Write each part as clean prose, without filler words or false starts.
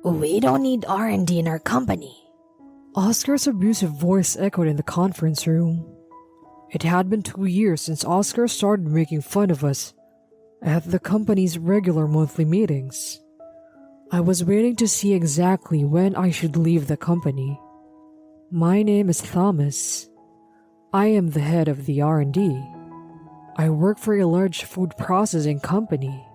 We don't need R&D in our company. Oscar's abusive voice echoed in the conference room. It had been 2 years since Oscar started making fun of us at the company's regular monthly meetings. I was waiting to see exactly when I should leave the company. My name is Thomas. I am the head of the R&D. I work for a large food processing company.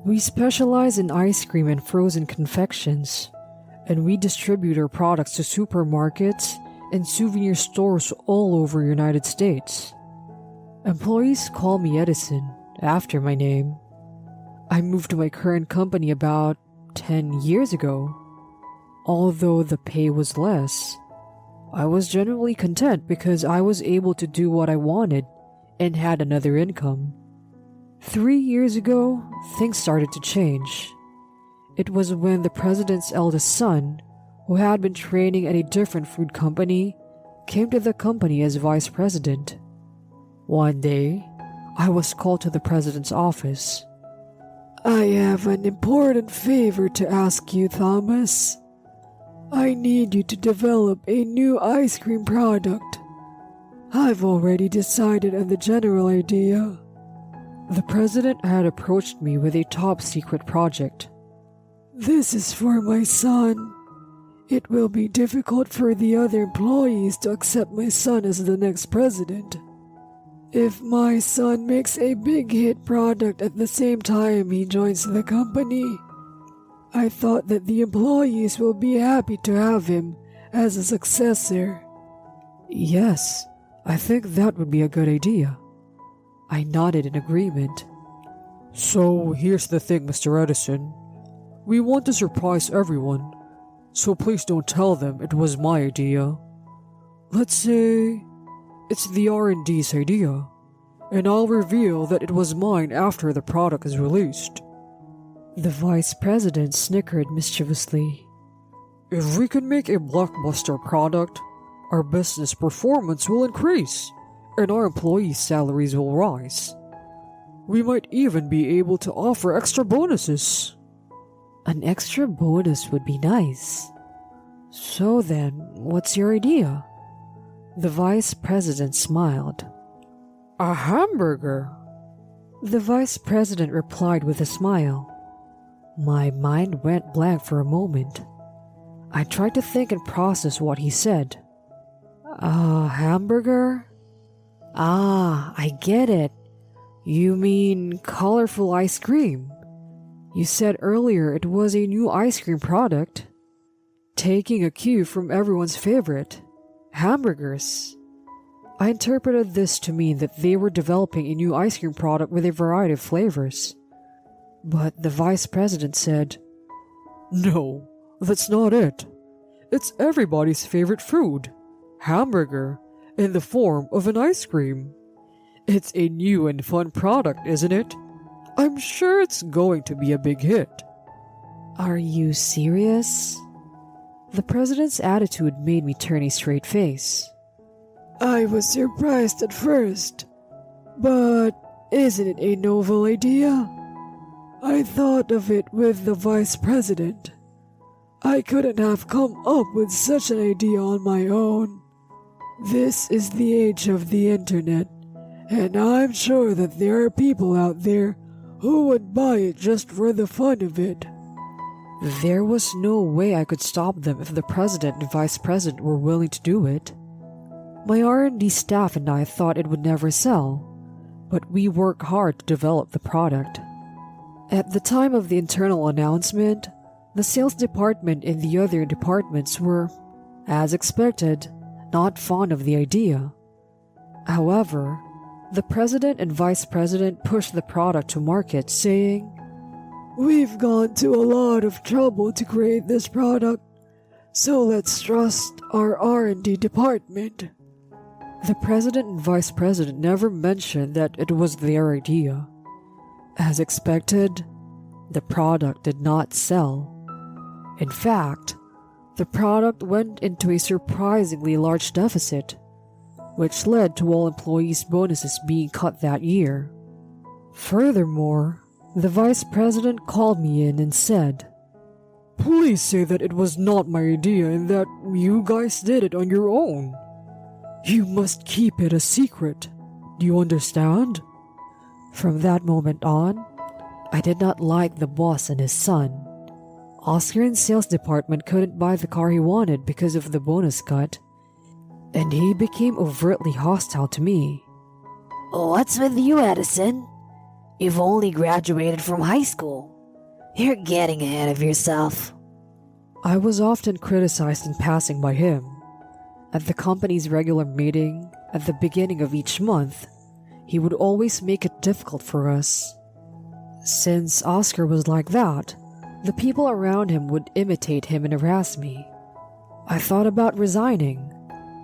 We specialize in ice cream and frozen confections, and we distribute our products to supermarkets and souvenir stores all over the United States. Employees call me Edison, after my name. I moved to my current company about 10 years ago. Although the pay was less, I was generally content because I was able to do what I wanted and had another income. 3 years ago, things started to change. It was when the president's eldest son, who had been training at a different food company, came to the company as vice president. One day, I was called to the president's office. "I have an important favor to ask you, Thomas. I need you to develop a new ice cream product. I've already decided on the general idea." The president had approached me with a top-secret project. "This is for my son. It will be difficult for the other employees to accept my son as the next president. If my son makes a big hit product at the same time he joins the company, I thought that the employees will be happy to have him as a successor." "Yes, I think that would be a good idea." I nodded in agreement. "So here's the thing, Mr. Edison. We want to surprise everyone, so please don't tell them it was my idea. Let's say it's the R&D's idea, and I'll reveal that it was mine after the product is released." The vice president snickered mischievously. "If we can make a blockbuster product, our business performance will increase, and our employees' salaries will rise. We might even be able to offer extra bonuses." "An extra bonus would be nice. So then, what's your idea?" The vice president smiled. "A hamburger." The vice president replied with a smile. My mind went blank for a moment. I tried to think and process what he said. "A hamburger? Ah, I get it. You mean colorful ice cream. You said earlier it was a new ice cream product. Taking a cue from everyone's favorite, hamburgers." I interpreted this to mean that they were developing a new ice cream product with a variety of flavors. But the vice president said, "No, that's not it. It's everybody's favorite food, hamburger, in the form of an ice cream. It's a new and fun product, isn't it? I'm sure it's going to be a big hit." "Are you serious?" The president's attitude made me turn a straight face. "I was surprised at first, but isn't it a novel idea? I thought of it with the vice president. I couldn't have come up with such an idea on my own. This is the age of the internet, and I'm sure that there are people out there who would buy it just for the fun of it." There was no way I could stop them if the president and vice president were willing to do it. My R&D staff and I thought it would never sell, but we worked hard to develop the product. At the time of the internal announcement, the sales department and the other departments were, as expected, not fond of the idea. However, the president and vice president pushed the product to market, saying, "We've gone to a lot of trouble to create this product, so let's trust our R&D department." The president and vice president never mentioned that it was their idea. As expected, the product did not sell. In fact, the product went into a surprisingly large deficit, which led to all employees' bonuses being cut that year. Furthermore, the vice president called me in and said, Please say that it was not my idea and that you guys did it on your own. You must keep it a secret. Do you understand? From that moment on, I did not like the boss and his son. Oscar in sales department couldn't buy the car he wanted because of the bonus cut, and he became overtly hostile to me. What's with you, Edison? You've only graduated from high school. You're getting ahead of yourself. I was often criticized in passing by him. At the company's regular meeting, at the beginning of each month, he would always make it difficult for us. Since Oscar was like that, the people around him would imitate him and harass me. I thought about resigning,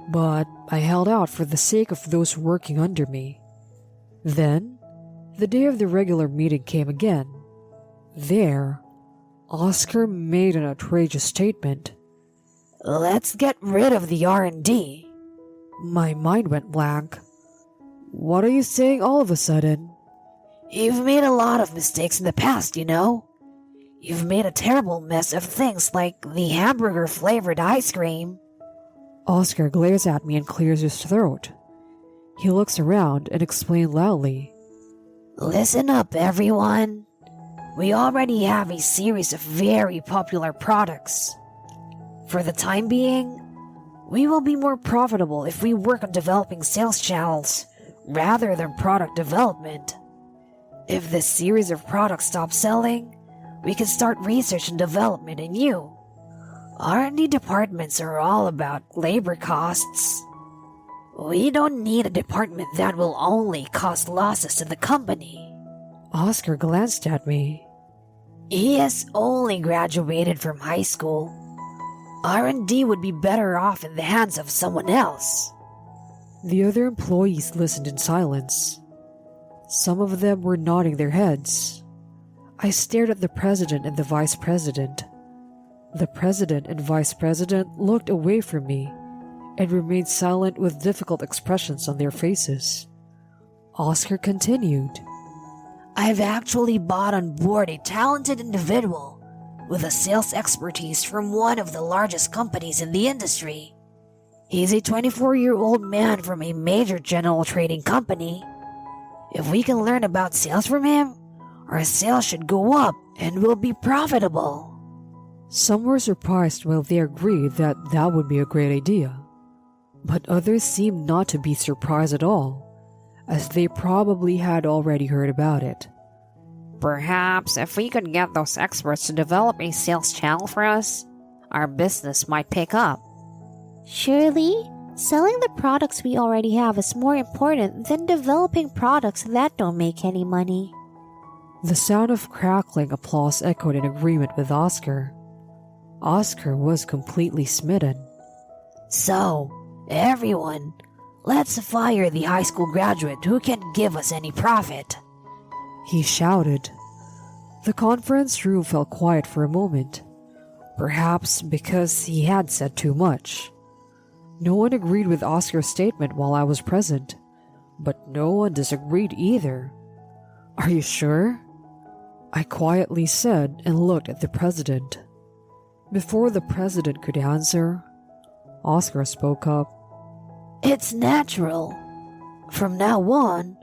but I held out for the sake of those working under me. Then, the day of the regular meeting came again. There, Oscar made an outrageous statement. Let's get rid of the R&D. My mind went blank. What are you saying all of a sudden? You've made a lot of mistakes in the past, you know. You've made a terrible mess of things like the hamburger-flavored ice cream. Oscar glares at me and clears his throat. He looks around and explains loudly. Listen up, everyone. We already have a series of very popular products. For the time being, we will be more profitable if we work on developing sales channels rather than product development. If this series of products stops selling, we can start research and development in new. R&D departments are all about labor costs. We don't need a department that will only cause losses to the company. Oscar glanced at me. He has only graduated from high school. R&D would be better off in the hands of someone else. The other employees listened in silence. Some of them were nodding their heads. I stared at the president and the vice president. The president and vice president looked away from me and remained silent with difficult expressions on their faces. Oscar continued. I've actually bought on board a talented individual with a sales expertise from one of the largest companies in the industry. He's a 24-year-old man from a major general trading company. If we can learn about sales from him, our sales should go up and we'll be profitable. Some were surprised while they agreed that that would be a great idea. But others seemed not to be surprised at all, as they probably had already heard about it. Perhaps if we could get those experts to develop a sales channel for us, our business might pick up. Surely, selling the products we already have is more important than developing products that don't make any money. The sound of crackling applause echoed in agreement with Oscar. Oscar was completely smitten. So, everyone, let's fire the high school graduate who can't give us any profit. He shouted. The conference room fell quiet for a moment, perhaps because he had said too much. No one agreed with Oscar's statement while I was present, but no one disagreed either. Are you sure? I quietly said and looked at the president. Before the president could answer, Oscar spoke up. It's natural. From now on,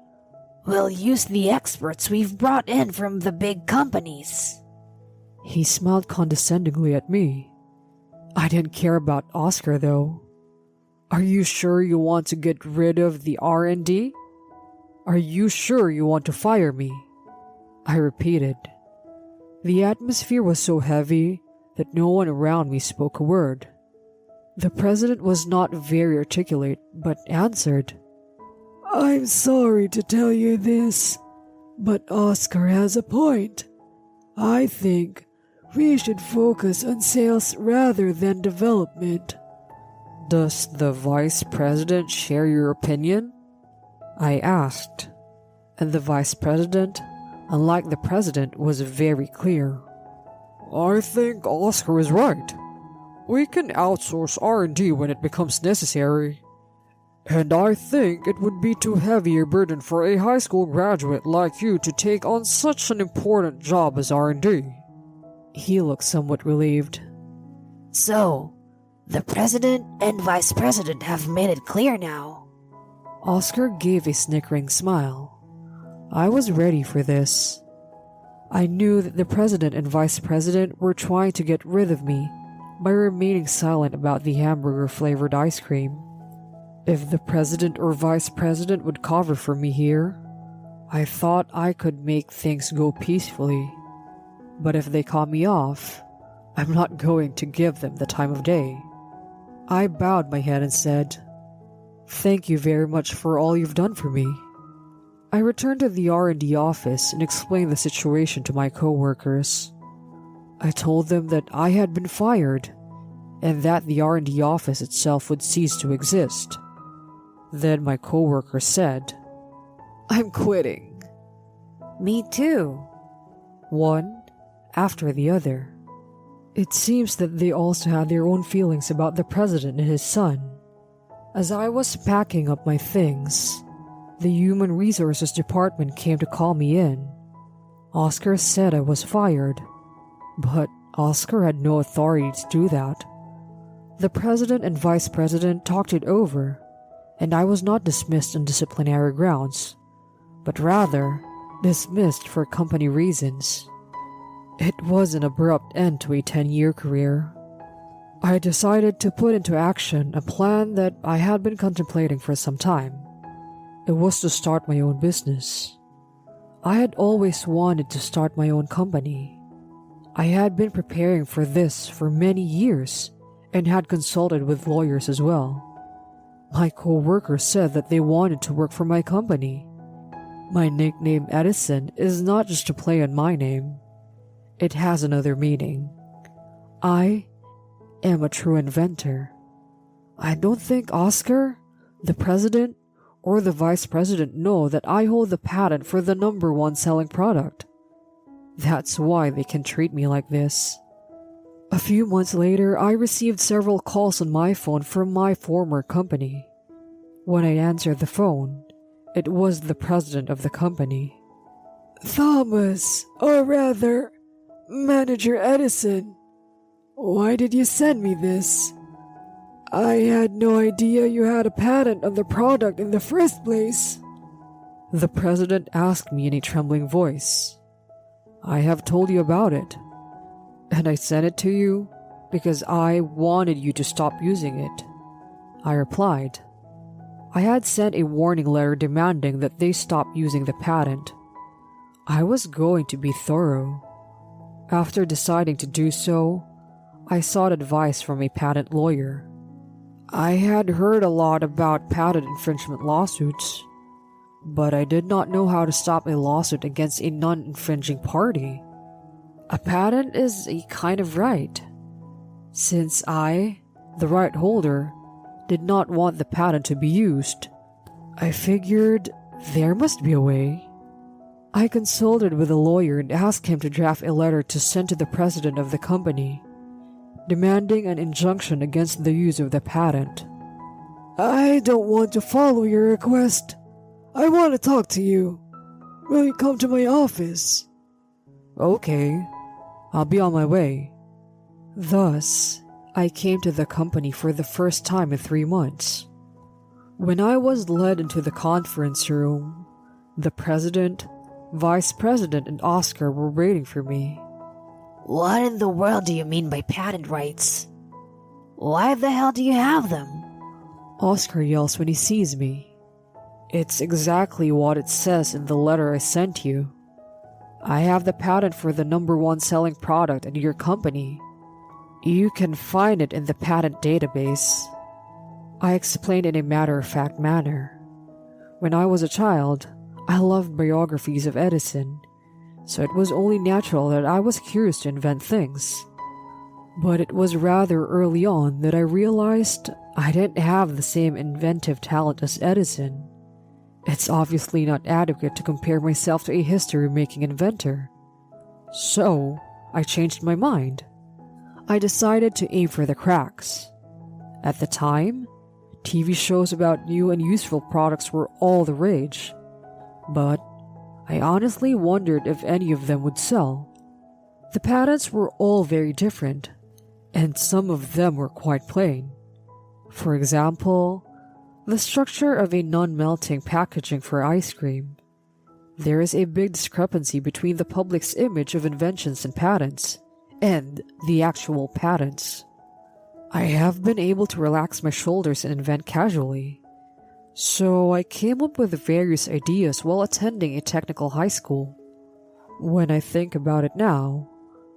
we'll use the experts we've brought in from the big companies. He smiled condescendingly at me. I didn't care about Oscar though. Are you sure you want to get rid of the R&D? Are you sure you want to fire me? I repeated. The atmosphere was so heavy that no one around me spoke a word. The president was not very articulate, but answered. I'm sorry to tell you this, but Oscar has a point. I think we should focus on sales rather than development. Does the vice president share your opinion? I asked, and the vice president, unlike the president, was very clear. I think Oscar is right. We can outsource R&D when it becomes necessary. And I think it would be too heavy a burden for a high school graduate like you to take on such an important job as R&D. He looked somewhat relieved. So, the president and vice president have made it clear now. Oscar gave a snickering smile. I was ready for this. I knew that the president and vice president were trying to get rid of me by remaining silent about the hamburger-flavored ice cream. If the president or vice president would cover for me here, I thought I could make things go peacefully. But if they caught me off, I'm not going to give them the time of day. I bowed my head and said, "Thank you very much for all you've done for me." I returned to the R&D office and explained the situation to my coworkers. I told them that I had been fired and that the R&D office itself would cease to exist. Then my coworker said, "I'm quitting." Me too. One after the other. It seems that they also had their own feelings about the president and his son. As I was packing up my things, the Human Resources Department came to call me in. Oscar said I was fired, but Oscar had no authority to do that. The president and vice president talked it over, and I was not dismissed on disciplinary grounds, but rather dismissed for company reasons. It was an abrupt end to a 10-year career. I decided to put into action a plan that I had been contemplating for some time. It was to start my own business. I had always wanted to start my own company. I had been preparing for this for many years and had consulted with lawyers as well. My co-workers said that they wanted to work for my company. My nickname Edison is not just a play on my name. It has another meaning. I am a true inventor. I don't think Oscar, the president, or the vice president know that I hold the patent for the #1 selling product. That's why they can treat me like this. A few months later, I received several calls on my phone from my former company. When I answered the phone, it was the president of the company. "Thomas, or rather, Manager Edison, why did you send me this? I had no idea you had a patent on the product in the first place." The president asked me in a trembling voice. "I have told you about it, and I sent it to you because I wanted you to stop using it," I replied. I had sent a warning letter demanding that they stop using the patent. I was going to be thorough. After deciding to do so, I sought advice from a patent lawyer. I had heard a lot about patent infringement lawsuits, but I did not know how to stop a lawsuit against a non-infringing party. A patent is a kind of right. Since I, the right holder, did not want the patent to be used, I figured there must be a way. I consulted with a lawyer and asked him to draft a letter to send to the president of the company, demanding an injunction against the use of the patent. "I don't want to follow your request. I want to talk to you. Will you come to my office?" "Okay, I'll be on my way." Thus, I came to the company for the first time in 3 months. When I was led into the conference room, the president, vice president, and Oscar were waiting for me. What in the world do you mean by patent rights? Why the hell do you have them? Oscar yells when he sees me. It's exactly what it says in the letter I sent you. I have the patent for the #1 selling product at your company. You can find it in the patent database. I explained in a matter-of-fact manner. When I was a child, I loved biographies of Edison, so it was only natural that I was curious to invent things. But it was rather early on that I realized I didn't have the same inventive talent as Edison. It's obviously not adequate to compare myself to a history-making inventor. So, I changed my mind. I decided to aim for the cracks. At the time, TV shows about new and useful products were all the rage. But I honestly wondered if any of them would sell. The patents were all very different, and some of them were quite plain. For example, the structure of a non-melting packaging for ice cream. There is a big discrepancy between the public's image of inventions and patents, and the actual patents. I have been able to relax my shoulders and invent casually. So I came up with various ideas while attending a technical high school. When I think about it now,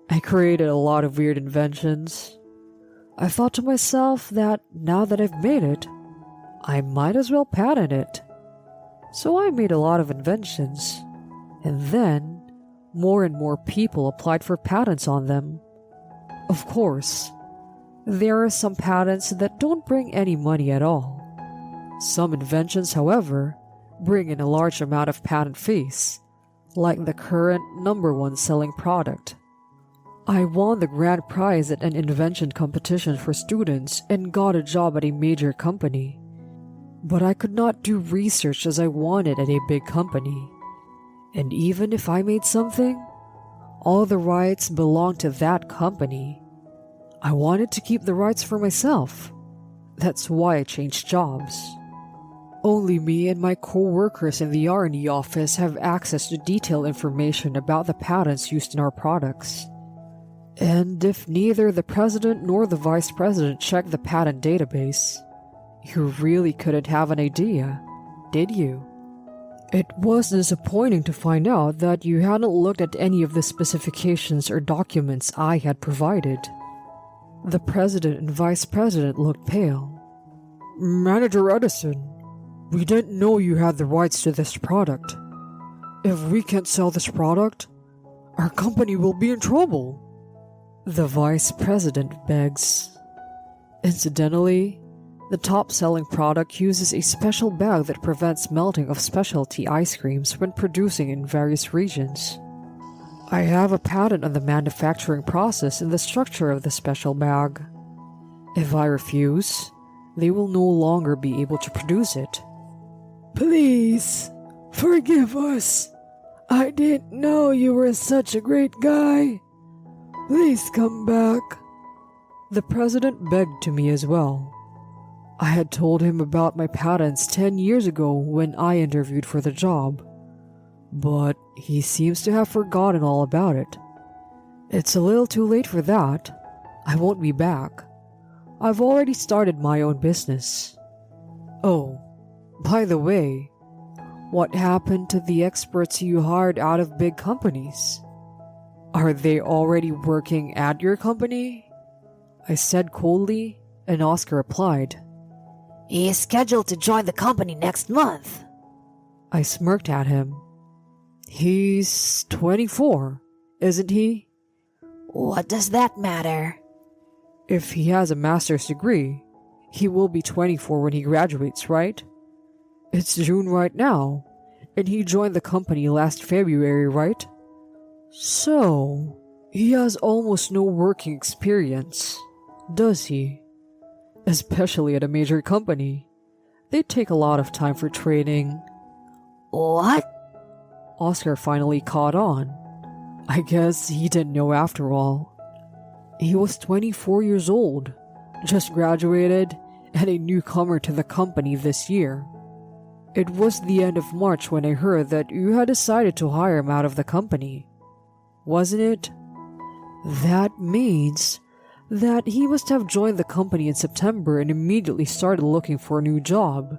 I created a lot of weird inventions. I thought to myself that now that I've made it, I might as well patent it. So I made a lot of inventions, and then more and more people applied for patents on them. Of course, there are some patents that don't bring any money at all. Some inventions, however, bring in a large amount of patent fees, like the current #1 selling product. I won the grand prize at an invention competition for students and got a job at a major company. But I could not do research as I wanted at a big company. And even if I made something, all the rights belonged to that company. I wanted to keep the rights for myself. That's why I changed jobs. Only me and my co-workers in the R&D office have access to detailed information about the patents used in our products. And if neither the president nor the vice president checked the patent database, you really couldn't have an idea, did you? It was disappointing to find out that you hadn't looked at any of the specifications or documents I had provided. The president and vice president looked pale. Manager Edison, we didn't know you had the rights to this product. If we can't sell this product, our company will be in trouble. The vice president begs. Incidentally, the top-selling product uses a special bag that prevents melting of specialty ice creams when producing in various regions. I have a patent on the manufacturing process and the structure of the special bag. If I refuse, they will no longer be able to produce it. Please, forgive us. I didn't know you were such a great guy. Please come back. The president begged to me as well. I had told him about my patents 10 years ago when I interviewed for the job, but he seems to have forgotten all about it. It's a little too late for that. I won't be back. I've already started my own business. Oh, by the way, what happened to the experts you hired out of big companies? Are they already working at your company? I said coldly, and Oscar replied, He is scheduled to join the company next month. I smirked at him. He's 24, isn't he? What does that matter? If he has a master's degree, he will be 24 when he graduates, right? It's June right now, and he joined the company last February, right? So, he has almost no working experience, does he? Especially at a major company. They take a lot of time for training. What? Oscar finally caught on. I guess he didn't know after all. He was 24 years old, just graduated, and a newcomer to the company this year. It was the end of March when I heard that you had decided to hire him out of the company. Wasn't it? That means that he must have joined the company in September and immediately started looking for a new job.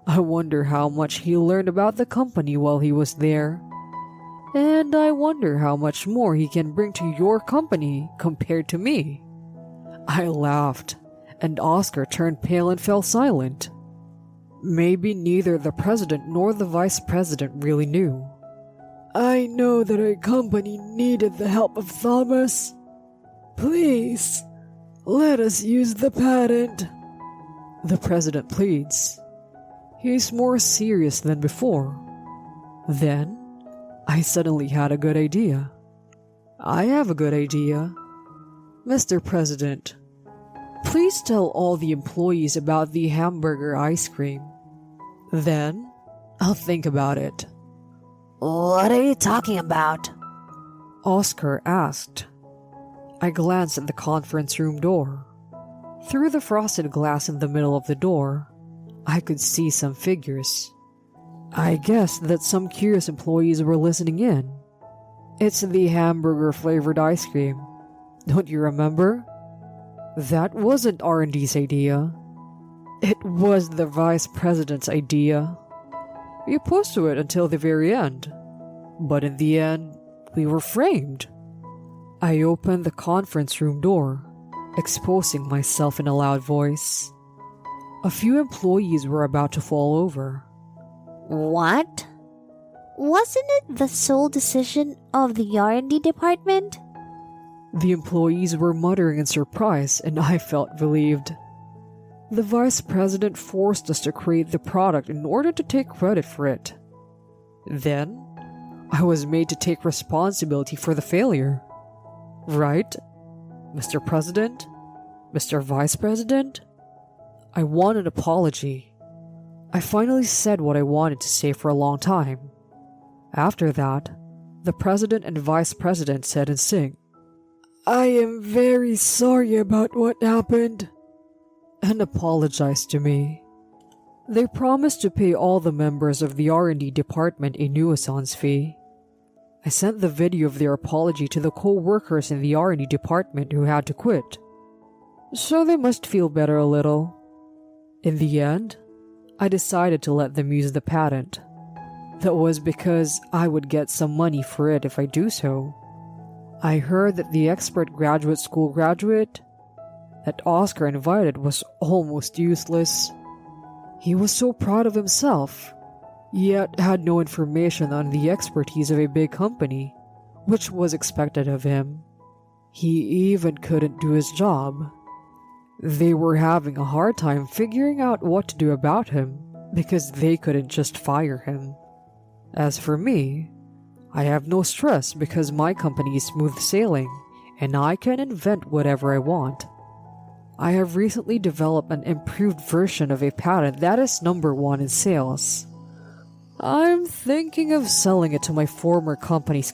I wonder how much he learned about the company while he was there. And I wonder how much more he can bring to your company compared to me. I laughed, and Oscar turned pale and fell silent. Maybe neither the president nor the vice president really knew. I know that our company needed the help of Thomas. Please, let us use the patent. The president pleads. He's more serious than before. Then, I suddenly had a good idea. I have a good idea. Mr. President, please tell all the employees about the hamburger ice cream. Then, I'll think about it. What are you talking about? Oscar asked. I glanced at the conference room door. Through the frosted glass in the middle of the door, I could see some figures. I guessed that some curious employees were listening in. It's the hamburger-flavored ice cream. Don't you remember? That wasn't R&D's idea. It was the vice president's idea. We opposed to it until the very end. But in the end, we were framed. I opened the conference room door, exposing myself in a loud voice. A few employees were about to fall over. What? Wasn't it the sole decision of the R&D department? The employees were muttering in surprise, and I felt relieved. The vice president forced us to create the product in order to take credit for it. Then, I was made to take responsibility for the failure. Right, Mr. President? Mr. Vice President? I want an apology. I finally said what I wanted to say for a long time. After that, the president and vice president said in sync, "I am very sorry about what happened," and apologized to me. They promised to pay all the members of the R&D department a nuisance fee. I sent the video of their apology to the co-workers in the R&D department who had to quit, so they must feel better a little. In the end, I decided to let them use the patent. That was because I would get some money for it if I do so. I heard that the expert graduate school graduate that Oscar invited was almost useless. He was so proud of himself, yet had no information on the expertise of a big company, which was expected of him. He even couldn't do his job. They were having a hard time figuring out what to do about him because they couldn't just fire him. As for me, I have no stress because my company is smooth sailing and I can invent whatever I want. I have recently developed an improved version of a patent that is #1 in sales. I'm thinking of selling it to my former company's